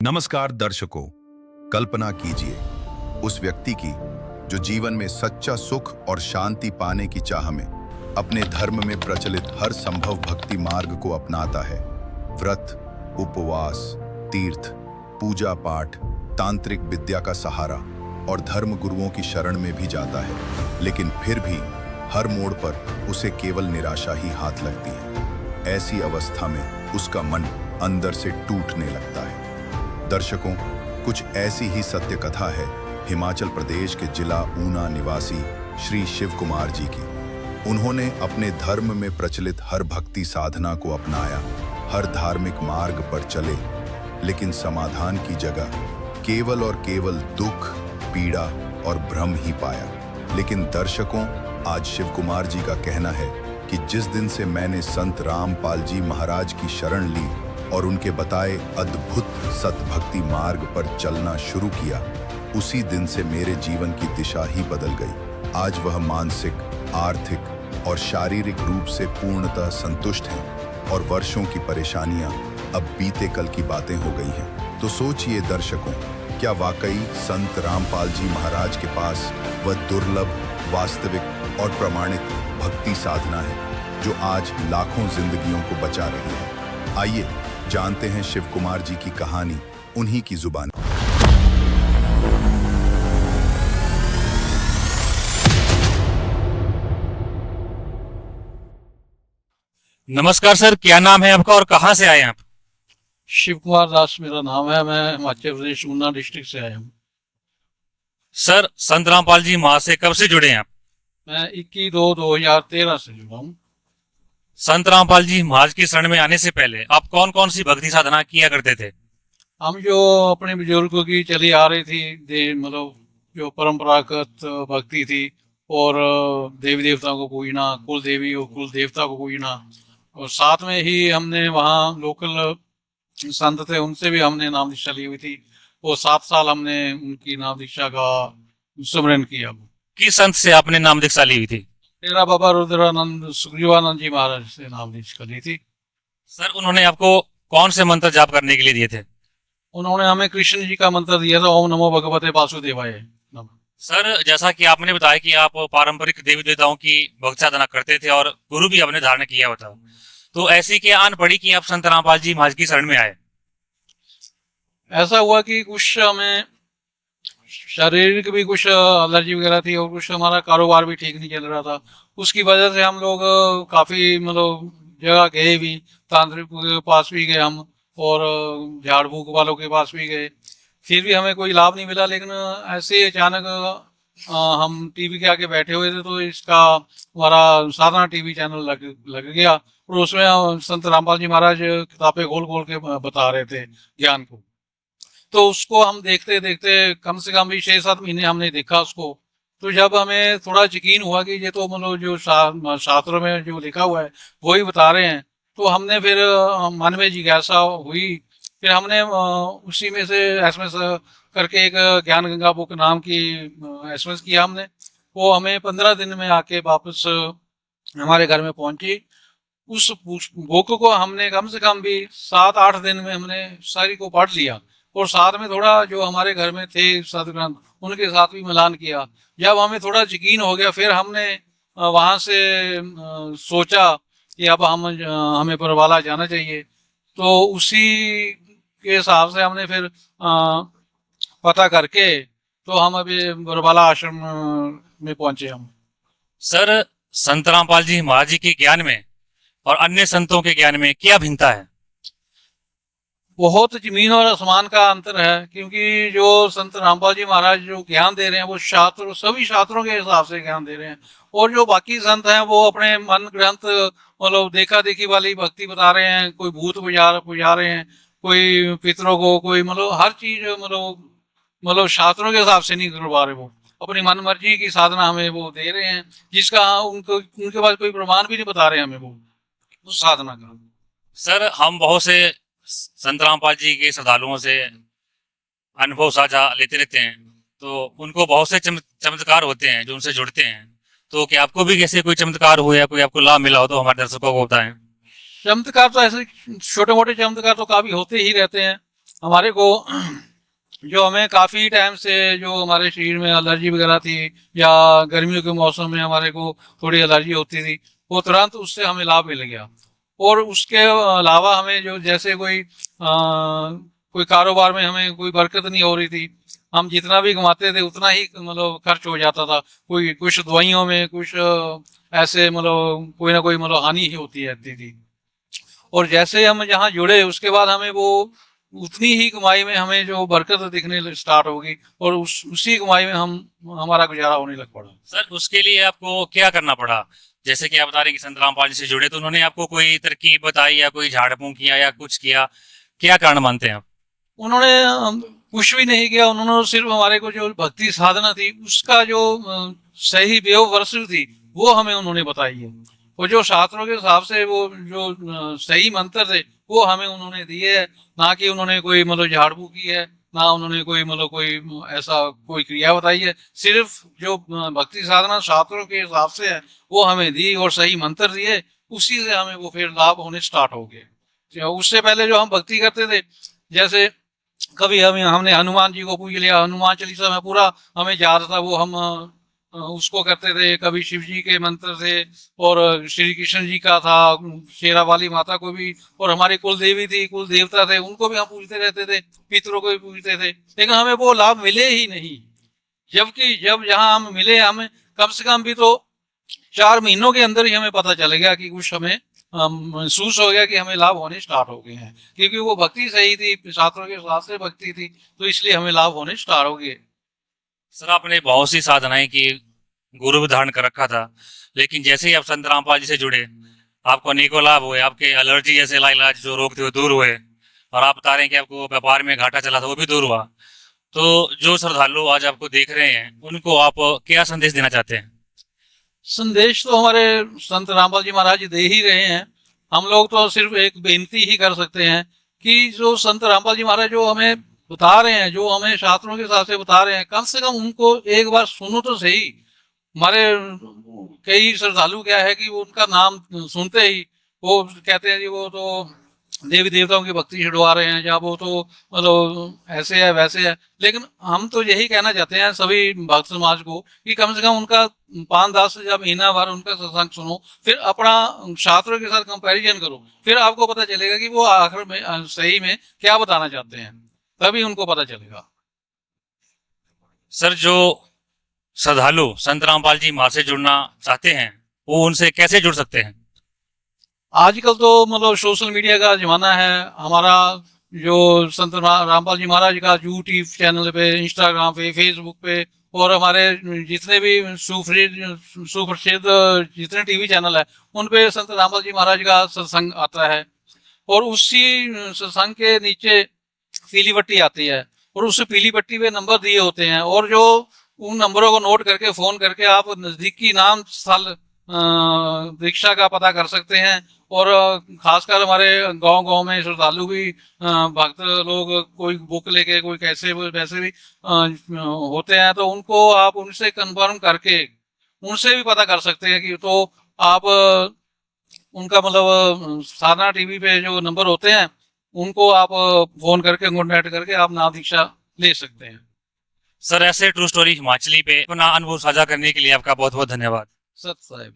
नमस्कार दर्शकों, कल्पना कीजिए उस व्यक्ति की जो जीवन में सच्चा सुख और शांति पाने की चाह में अपने धर्म में प्रचलित हर संभव भक्ति मार्ग को अपनाता है। व्रत, उपवास, तीर्थ, पूजा पाठ, तांत्रिक विद्या का सहारा और धर्म गुरुओं की शरण में भी जाता है, लेकिन फिर भी हर मोड़ पर उसे केवल निराशा ही हाथ लगती है। ऐसी अवस्था में उसका मन अंदर से टूटने लगता है। दर्शकों, कुछ ऐसी ही सत्य कथा है हिमाचल प्रदेश के जिला ऊना निवासी श्री शिव कुमार जी की। उन्होंने अपने धर्म में प्रचलित हर भक्ति साधना को अपनाया, हर धार्मिक मार्ग पर चले, लेकिन समाधान की जगह केवल और केवल दुख, पीड़ा और भ्रम ही पाया। लेकिन दर्शकों, आज शिव कुमार जी का कहना है कि जिस दिन से मैंने संत रामपाल जी महाराज की शरण ली और उनके बताए अद्भुत सतभक्ति मार्ग पर चलना शुरू किया, उसी दिन से मेरे जीवन की दिशा ही बदल गई। आज वह मानसिक, आर्थिक और शारीरिक रूप से पूर्णतः संतुष्ट हैं और वर्षों की परेशानियां अब बीते कल की बातें हो गई हैं। तो सोचिए दर्शकों, क्या वाकई संत रामपाल जी महाराज के पास वह दुर्लभ, वास्तविक और प्रमाणित भक्ति साधना है जो आज लाखों जिंदगियों को बचा रही है? आइए जानते हैं शिव कुमार जी की कहानी उन्हीं की जुबान। नमस्कार सर, क्या नाम है आपका और कहाँ से आए आप? शिव कुमार दास मेरा नाम है। मैं हिमाचल प्रदेश ऊना डिस्ट्रिक्ट से आया हूँ। सर, संत रामपाल जी महाराज से कब से जुड़े हैं आप? मैं 21/2/2013 से जुड़ा हूँ। संत रामपाल जी महाराज की शरण में आने से पहले आप कौन कौन सी भक्ति साधना किया करते थे? हम जो अपने बुजुर्गों की चली आ रही थी, मतलब जो परंपरागत भक्ति थी, और देवी देवताओं को पूजना, कुल देवी और कुल देवता को पूजना, और साथ में ही हमने वहाँ लोकल संत थे उनसे भी हमने नाम दीक्षा ली हुई थी, और 7 साल हमने उनकी नाम दीक्षा का सुमरन किया। किस संत से आपने नाम दीक्षा ली हुई थी? तेरा बाबा रुद्रानंद सुग्रीवानंद जी महाराज से नाम दीक्षा ली थी। सर, उन्होंने आपको कौन से मंत्र जाप करने के लिए दिए थे? उन्होंने हमें कृष्ण जी का मंत्र दिया था, ओम नमो भगवते वासुदेवाय नमः। सर, जैसा कि आपने बताया कि आप पारंपरिक देवी देवताओं की भक्ति साधना करते थे और गुरु भी आपने धारण किया होता, तो ऐसी क्या आन पड़ी कि आप संत रामपाल जी महाराज की शरण में आए? ऐसा हुआ कि कुछ हमें शारीरिक भी कुछ एलर्जी वगैरह थी, और कुछ हमारा कारोबार भी ठीक नहीं चल रहा था। उसकी वजह से हम लोग काफी मतलब जगह गए भी, तांत्रिक के पास भी गए हम, और झाड़ फूक वालों के पास भी गए, फिर भी हमें कोई लाभ नहीं मिला। लेकिन ऐसे ही अचानक हम टीवी के आगे बैठे हुए थे, तो इसका हमारा साधना टीवी चैनल लग गया, और उसमें संत रामपाल जी महाराज किताबें खोल खोल के बता रहे थे ज्ञान को। तो उसको हम देखते देखते कम से कम भी 6-7 महीने हमने देखा उसको। तो जब हमें थोड़ा यकीन हुआ कि ये तो मतलब जो शास्त्रों में जो लिखा हुआ है वही बता रहे हैं, तो हमने फिर मन में जिज्ञासा हुई। फिर हमने उसी में से एसएमएस करके एक ज्ञान गंगा बुक नाम की एसएमएस किया हमने। वो हमें 15 दिन में आके वापस हमारे घर में पहुंची। उस बुक को हमने कम से कम भी 7-8 दिन में हमने सारी को पढ़ लिया, और साथ में थोड़ा जो हमारे घर में थे सदग्रंथ उनके साथ भी मिलान किया। जब हमें थोड़ा यकीन हो गया, फिर हमने वहां से सोचा कि अब हमें बरवाला जाना चाहिए। तो उसी के हिसाब से हमने फिर पता करके तो हम अभी बरवाला आश्रम में पहुंचे हम। सर, संत रामपाल जी महाराज जी के ज्ञान में और अन्य संतों के ज्ञान में क्या भिन्नता है? बहुत जमीन और आसमान का अंतर है, क्योंकि जो संत रामपाल जी महाराज जो ज्ञान दे रहे हैं वो शास्त्रों, सभी शास्त्रों के हिसाब से ज्ञान दे रहे हैं, और जो बाकी संत हैं वो अपने मन ग्रंथ मतलब देखा देखी वाली भक्ति बता रहे हैं। कोई भूत पुजा रहे हैं, कोई पितरों को, कोई मतलब हर चीज मतलब शास्त्रों के हिसाब से नहीं करवा रहे, वो अपनी मन मर्जी की साधना हमें वो दे रहे हैं, जिसका उनको उनके पास कोई प्रमाण भी नहीं बता रहे हमें वो उस साधना का। सर, हम बहुत से संत रामपाल जी के श्रद्धालुओं से अनुभव साझा लेते रहते हैं, तो उनको बहुत से चमत्कार होते हैं जो उनसे जुड़ते हैं। तो क्या आपको भी कैसे कोई चमत्कार हो या कोई आपको लाभ मिला हो तो हमारे दर्शकों को बताएं। चमत्कार तो ऐसे छोटे मोटे चमत्कार तो काफी होते ही रहते हैं, हमारे को जो हमें काफ़ी टाइम से जो हमारे शरीर में एलर्जी वगैरह थी, या गर्मियों के मौसम में हमारे को थोड़ी एलर्जी होती थी, वो तुरंत उससे हमें लाभ मिल गया। और उसके अलावा हमें जो जैसे कोई कारोबार में हमें कोई बरकत नहीं हो रही थी, हम जितना भी कमाते थे उतना ही मतलब खर्च हो जाता था, कोई कुछ दवाइयों में कुछ ऐसे मतलब कोई ना कोई मतलब हानि ही होती रहती थी। और जैसे हम यहाँ जुड़े उसके बाद हमें वो उतनी ही कमाई में हमें जो बरकत दिखने स्टार्ट होगी, और उसी कमाई में हम हमारा गुजारा होने लग पड़ा। सर उसके लिए आपको क्या करना पड़ा? जैसे कि आप बता रहे हैं कि संत रामपाल जी से जुड़े, तो उन्होंने आपको कोई तरकीब बताई या कोई झाड़ फूंक किया या कुछ किया, क्या कारण मानते हैं आप? उन्होंने कुछ भी नहीं किया, उन्होंने सिर्फ हमारे को जो भक्ति साधना थी उसका जो सही व्यवहार थी वो हमें उन्होंने बताई है। और जो शास्त्रों के हिसाब से वो जो सही मंत्र थे वो हमें उन्होंने दिए है। ना कि उन्होंने कोई मतलब झाड़ फूक की है, ना उन्होंने कोई मतलब कोई ऐसा कोई क्रिया बताई है। सिर्फ जो भक्ति साधना शास्त्रों के हिसाब से है वो हमें दी, और सही मंत्र दिए, उसी से हमें वो फिर लाभ होने स्टार्ट हो गए। उससे पहले जो हम भक्ति करते थे, जैसे कभी हमने हनुमान जी को पूछ लिया, हनुमान चालीसा में पूरा हमें याद था, वो हम उसको करते थे। कभी शिव जी के मंत्र थे, और श्री कृष्ण जी का था, शेरा वाली माता को भी, और हमारी कुल देवी थी, कुल देवता थे, उनको भी हम पूछते रहते थे, पितरों को भी पूछते थे, लेकिन हमें वो लाभ मिले ही नहीं। जबकि जब यहाँ हम मिले, हमें कम से कम भी तो 4 महीनों के अंदर ही हमें पता चल गया कि कुछ हमें महसूस हो गया कि हमें लाभ होने स्टार्ट हो गए हैं, क्योंकि वो भक्ति सही थी, शास्त्रों के हिसाब से भक्ति थी, तो इसलिए हमें लाभ होने स्टार्ट हो गए। सर आपने बहुत सी साधनाएं की, गुरु भी धारण कर रखा था, लेकिन जैसे ही आप संत रामपाल जी से जुड़े, आपको अनेकों लाभ हुए, आपके एलर्जी जैसे लाइलाज जो रोग थे वो दूर हुए, और आप बता रहे हैं कि आपको व्यापार में घाटा चला था वो भी दूर हुआ। तो जो श्रद्धालु आज आपको देख रहे हैं उनको आप क्या संदेश देना चाहते हैं? संदेश तो हमारे संत रामपाल जी महाराज दे ही रहे हैं। हम लोग तो सिर्फ एक बेनती ही कर सकते हैं कि जो संत रामपाल जी महाराज जो हमें बता रहे हैं, जो हमें शास्त्रों के हिसाब से बता रहे हैं, कम से कम उनको एक बार सुनो तो सही। हमारे कई श्रद्धालु क्या है कि वो उनका नाम सुनते ही वो कहते हैं जी वो तो देवी देवताओं की भक्ति छुड़वा रहे हैं, या वो तो मतलब ऐसे है वैसे है। लेकिन हम तो यही कहना चाहते हैं सभी भक्त समाज को कि कम से कम उनका 5-10 या महीना भर उनका सत्संग सुनो, फिर अपना शास्त्रों के साथ कंपैरिजन करो, फिर आपको पता चलेगा कि वो आखिर में सही में क्या बताना चाहते हैं, तभी उनको पता चलेगा। सर जो श्रद्धालु संत रामपाल जी महाराज से जुड़ना चाहते हैं वो उनसे कैसे जुड़ सकते हैं? आजकल तो मतलब सोशल मीडिया का जमाना है। हमारा जो संत रामपाल जी महाराज का यूट्यूब चैनल पे, इंस्टाग्राम पे, फेसबुक पे, और हमारे जितने भी सुप्रसिद्ध जितने टीवी चैनल है उन पे संत रामपाल जी महाराज का सत्संग आता है। और उसी सत्संग के नीचे पीली पट्टी आती है, और उस पीली पट्टी पे नंबर दिए होते हैं, और जो उन नंबरों को नोट करके फोन करके आप नजदीकी नाम स्थल दीक्षा का पता कर सकते हैं। और खासकर हमारे गांव गांव में श्रद्धालु भी भक्त लोग कोई बुक लेके कोई कैसे वैसे भी होते हैं, तो उनको आप उनसे कंफर्म करके उनसे भी पता कर सकते हैं कि तो आप उनका मतलब साधना टीवी पे जो नंबर होते हैं उनको आप फोन करके कॉन्टेक्ट करके आप नाम दीक्षा ले सकते हैं। सर ऐसे ट्रू स्टोरी हिमाचली पे अपना अनुभव साझा करने के लिए आपका बहुत बहुत धन्यवाद। सत साहिब।